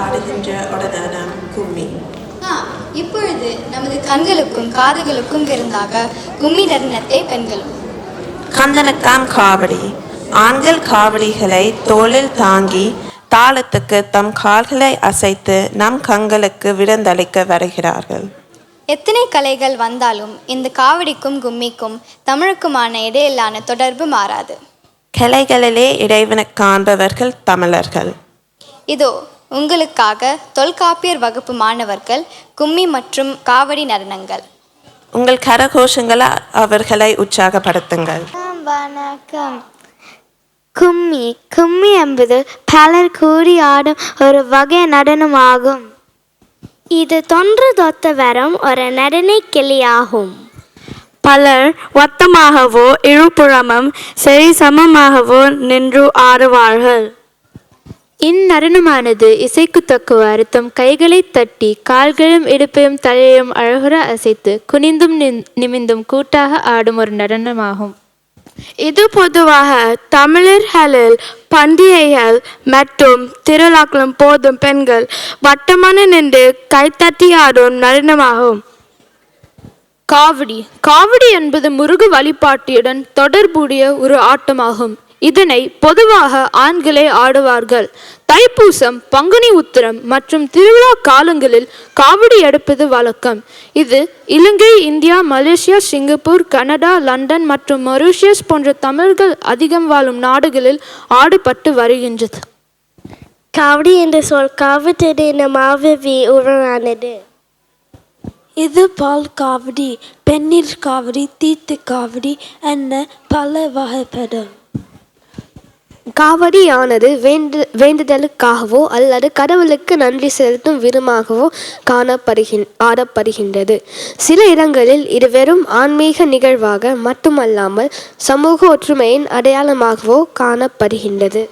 ஆடுகின்ற உடனானம் கும்மி. இப்பொழுது நமது கண்களுக்கும் காதுகளுக்கும் விருந்தாக கும்மி நடனத்தை பெண்களும். கந்தனக்காம் காவடி. ஆண்கள் காவடிகளை தோளில் தாங்கி தாளத்துக்கு தம் கால்களை அசைத்து நம் கண்களுக்கு விருந்தளிக்க வருகிறார்கள். எத்தனை கலைகள் வந்தாலும் இந்த காவடிக்கும் கும்மிக்கும் தமிழுக்குமான இடையிலான தொடர்பு மாறாது. கலைகளிலே இறைவனை காண்பவர்கள் தமிழர்கள். இதோ உங்களுக்காக தொல்காப்பியர் வகுப்பு மாணவர்கள் கும்மி மற்றும் காவடி நடனங்கள். உங்கள் கரகோஷங்களை அவர்களை உற்சாகப்படுத்துங்கள். வணக்கம். கும்மி கும்மி என்பது பலர் கூடி ஆடும் ஒரு வகை நடனமாகும். இது தொன்று தொத்த வரும் ஒரு நடன கிளியாகும். பலர் வட்டமாகவோ இருபுறமும் சரி சமமாகவோ நின்று ஆடுவார்கள். இந்நடனமானது இசைக்கு தக்கவாறு தம் கைகளை தட்டி கால்களும் இடுப்பையும் தலையையும் அழகுற அசைத்து குனிந்தும் நிமிந்தும் கூட்டாக ஆடும் ஒரு நடனமாகும். இது பொதுவாக தமிழர்களில் பண்டிகைகள் மற்றும் திருவிழாக்களும் போதும் பெண்கள் வட்டமான நின்று கைத்தட்டி ஆடும் நடனமாகும். காவடி. காவடி என்பது முருக வழிபாட்டுடன் தொடர்புடைய ஒரு ஆட்டமாகும். இதனை பொதுவாக ஆண்களே ஆடுவார்கள். தைப்பூசம், பங்குனி உத்திரம் மற்றும் திருவிழா காலங்களில் காவடி எடுப்பது வழக்கம். இது Ilangai, India, Malaysia, Singapore, Canada, London மற்றும் மொரீஷியஸ் போன்ற தமிழர்கள் அதிகம் வாழும் நாடுகளில் ஆடப்பட்டு வருகின்றது. காவடி என்ற சொல் காவடின மாவவி உருவானது. இது பால் காவடி, பெண்ணீர் காவடி, தீர்த்த காவடி என பல வகைப்படும். காவடியானது வேண்டுதலுக்காகவோ அல்லது கடவுளுக்கு நன்றி செலுத்தும் விருமாகவோ ஆடப்படுகின்றது. சில இடங்களில் இது வெறும் ஆன்மீக நிகழ்வாக மட்டுமல்லாமல் சமூக ஒற்றுமையின் அடையாளமாகவோ காணப்படுகின்றது.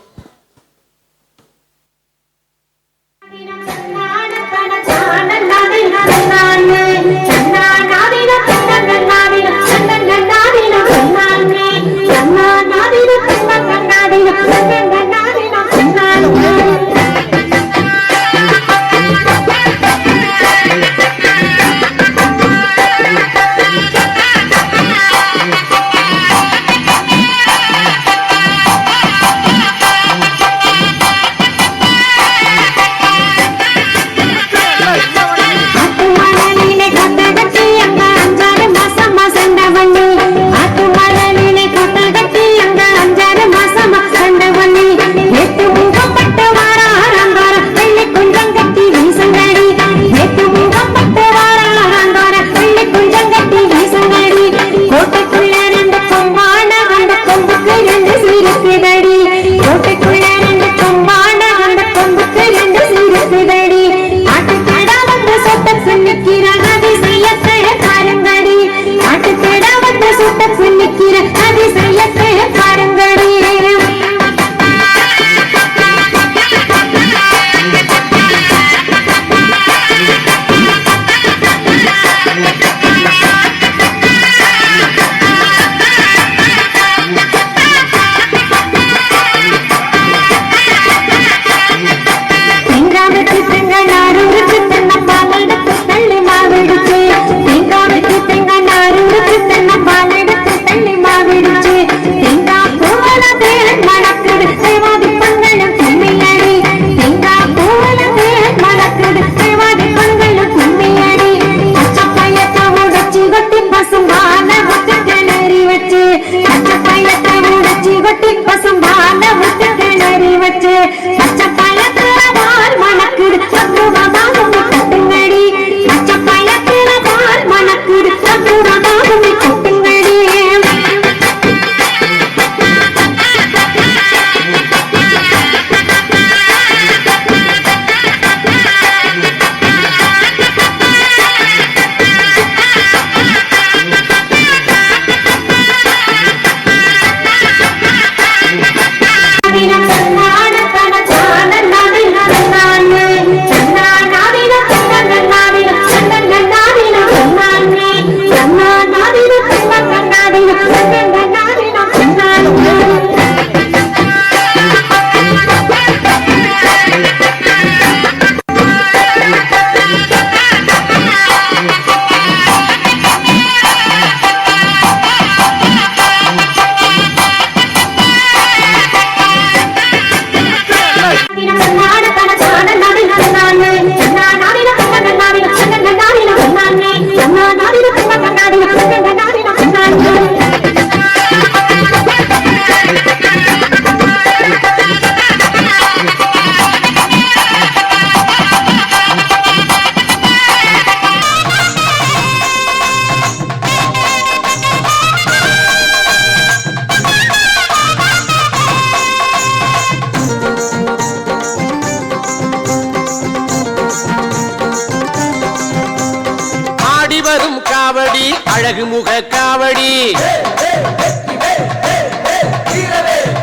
காவடி அழகு முக காவடி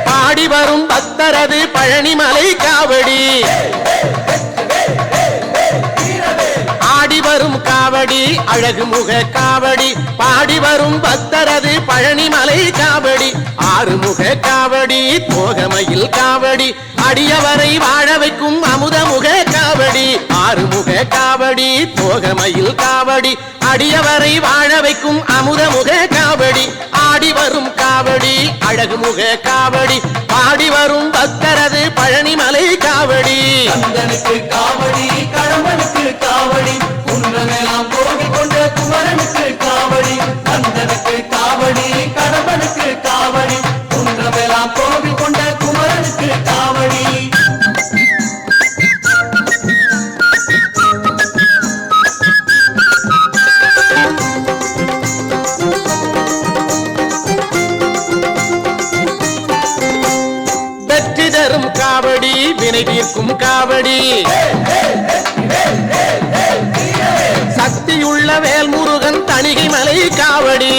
பாடி வரும் பக்தரது பழனிமலை காவடி ஆடி வரும் காவடி அழகு முக காவடி பாடி வரும் பக்தரது பழனிமலை காவடி ஆறுமுக காவடி தோகமையில் காவடி அடியவரை வாழ வைக்கும் அமுதமுக காவடி ஆறுமுக காவடி தோகமையில் காவடி அடியவரை வாழ வைக்கும் அமுதமுக காவடி ஆடி வரும் காவடி அழகு முக காவடி பாடி வரும் பக்தரது பழனிமலை காவடி கந்தனுக்கு காவடி கடம்பனுக்கு காவடி குன்றமெல்லாம் போகிக் கொண்ட குமரனுக்கு காவடி கந்தனுக்கு காவடி கடம்பனுக்கு காவடி குன்றமெல்லாம் போகிக் கொண்ட குமரனுக்கு காவடி வெற்றி தரும் காவடி வினை தீர்க்கும் காவடி சக்தியுள்ள வேல்முருகன் தணிகை மலை காவடி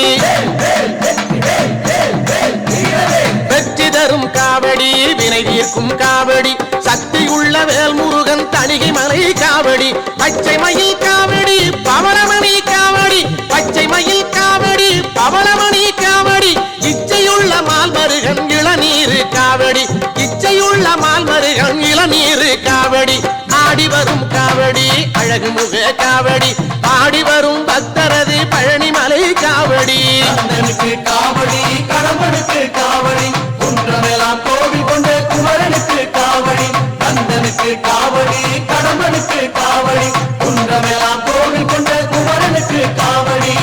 வெற்றி தரும் காவடி வினை தீர்க்கும் காவடி சக்தியுள்ள வேல்முருகன் தணிகை மலை காவடி பச்சை மயில் காவடி பவளமணி காவடி பச்சை மயில் காவடி பவளமணி காவடி இச்சையுள்ள மால்மருகன் இளநீர் காவடி இச்சையுள்ள மால்மருகன் இளநீர் காவடி ஆடி வரும் காவடி அழகு முக காவடி ஆடி வரும் பக்தரது பழனிமலை காவடி கந்தனுக்கு காவடி கடம்பனுக்கு காவடி குன்றமெல்லாம் கோவில் கொண்ட குமரனுக்கு காவடி கந்தனுக்கு காவடி கடம்பனுக்கு காவடி குன்றமெல்லாம் கோவில் கொண்ட குமரனுக்கு காவடி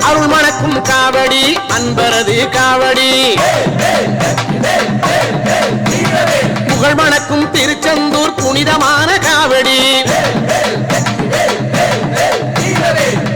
அருள் மணக்கும் காவடி அன்பரது காவடி புகழ் மணக்கும் திருச்செந்தூர் புனிதமான காவடி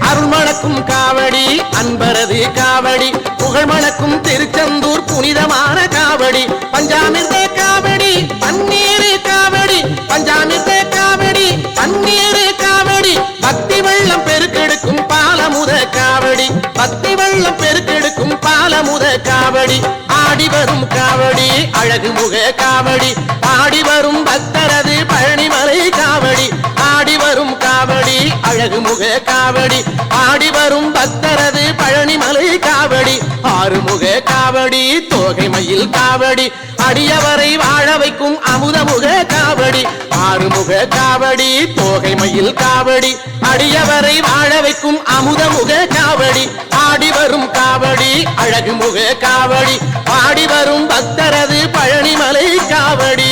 அருள் மணக்கும் காவடி அன்பரது காவடி புகழ் மணக்கும் திருச்செந்தூர் புனிதமான காவடி பஞ்சாமிர்த காவடி பன்னீர் காவடி பஞ்சாமிர்த காவடி பன்னீர் காவடி பக்தி வெள்ளம் பெருக்கெடுக்கும் பாலமுத காவடி பக்தி வெள்ளம் பெருக்கெடுக்கும் பாலமுத காவடி ஆடி வரும் காவடி அழகு முக காவடி ஆடி வரும் பக்தரது பழனிமலை காவடி ஆடி வரும் காவடி அழகு முக காவடி ஆடி வரும் பக்தரது பழனிமலை காவடி ஆறுமுக காவடி தோகை மயில் காவடி அடியவரை வாழ வைக்கும் அமுதமுக காவடி ஆறுமுக காவடி தோகை மயில் காவடி அடியவரை வாழ வைக்கும் அமுதமுக காவடி ஆடி வரும் காவடி அழகு முக காவடி ஆடி வரும் பக்தரது பழனிமலை காவடி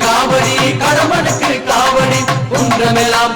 காவடி கடம்பனுக்கு காவடி குன்றமெல்லாம்